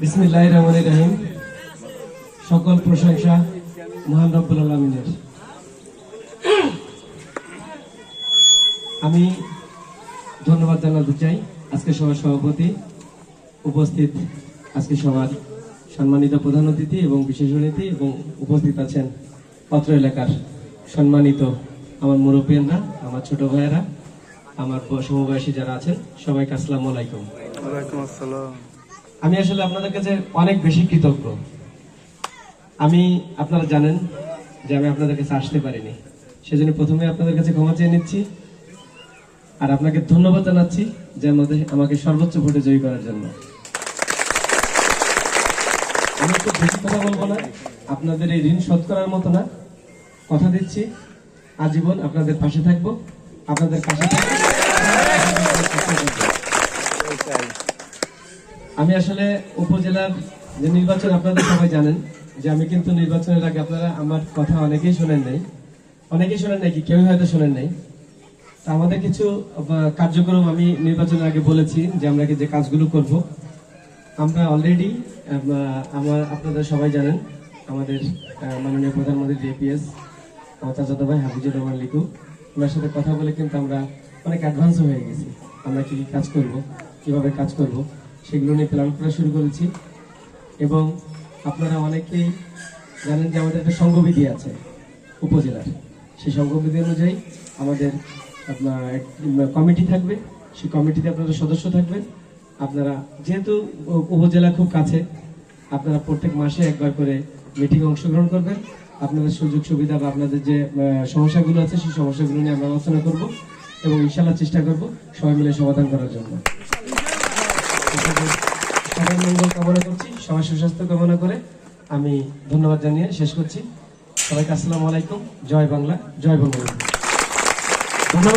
বিসমিল্লাহির রহমানির রহিম। সকল প্রশংসা মহান রব্বুল আলামিনের। আমি ধন্যবাদ জানাতে চাই আজকে সভার সভাপতি, উপস্থিত আজকে সভার সম্মানিত প্রধান অতিথি এবং বিশেষ অতিথি, এবং উপস্থিত আছেন পত্র এলাকার সম্মানিত আমার মুরব্বিয়ানরা, আমার ছোট ভাইয়েরা, আমার সমবয়সী যারা আছেন, সবাইকে আসসালামু আলাইকুম। ওয়ালাইকুম আসসালাম। আমি আসলে আপনাদের কাছে অনেক বেশি কৃতজ্ঞ। আপনারা জানেন যে আমি আপনাদের কাছে আসতে পারিনি, সেজন্য প্রথমে আপনাদের কাছে ক্ষমা চেয়ে নিচ্ছি, আর আপনাকে ধন্যবাদ জানাচ্ছি যে আমাকে সর্বোচ্চ ভোটে জয়ী করার জন্য। আমি একটু বেশি কথা বলবো না, আপনাদের এই ঋণ শোধ করার মতো না। কথা দিচ্ছি আজীবন আপনাদের পাশে থাকবো, আপনাদের পাশে থাকবো। আমি আসলে উপজেলার যে নির্বাচন, আপনাদের সবাই জানেন যে আমি কিন্তু নির্বাচনের আগে, আপনারা আমার কথা অনেকেই শোনেন নাই কি কেউ হয়তো শোনেন নাই। তা আমাদের কিছু কার্যক্রম আমি নির্বাচনের আগে বলেছি যে আমরা যে কাজগুলো করব। আমরা অলরেডি আপনারা সবাই জানেন আমাদের মাননীয় প্রধানমন্ত্রী জেপিএস আমার চাচাতো ভাই হাফিজুর রহমান লিকু, ওনার সাথে কথা বলে কিন্তু আমরা অনেক অ্যাডভান্স হয়ে গেছি। আমরা কি কাজ করব, কিভাবে কাজ করব, সেগুলো নিয়ে প্ল্যান করা শুরু করেছি। এবং আপনারা অনেকেই জানেন যে আমাদের একটা সংঘবিধি আছে উপজেলার। সেই সংঘবিধি অনুযায়ী আমাদের আপনার কমিটি থাকবে, সেই কমিটিতে আপনারা সদস্য থাকবেন। আপনারা যেহেতু উপজেলা খুব কাছে, আপনারা প্রত্যেক মাসে একবার করে মিটিংয়ে অংশগ্রহণ করবেন। আপনাদের সুযোগ সুবিধা বা আপনাদের যে সমস্যাগুলো আছে সেই সমস্যাগুলো নিয়ে আমরা আলোচনা করব এবং ইনশাআল্লাহ চেষ্টা করব সবাই মিলে সমাধান করার জন্য। সবার মঙ্গল কামনা করছি, সবার সুস্বাস্থ্য কামনা করে আমি ধন্যবাদ জানিয়ে শেষ করছি। সবাইকে আসসালামু আলাইকুম। জয় বাংলা, জয় বঙ্গবন্ধু। ধন্যবাদ।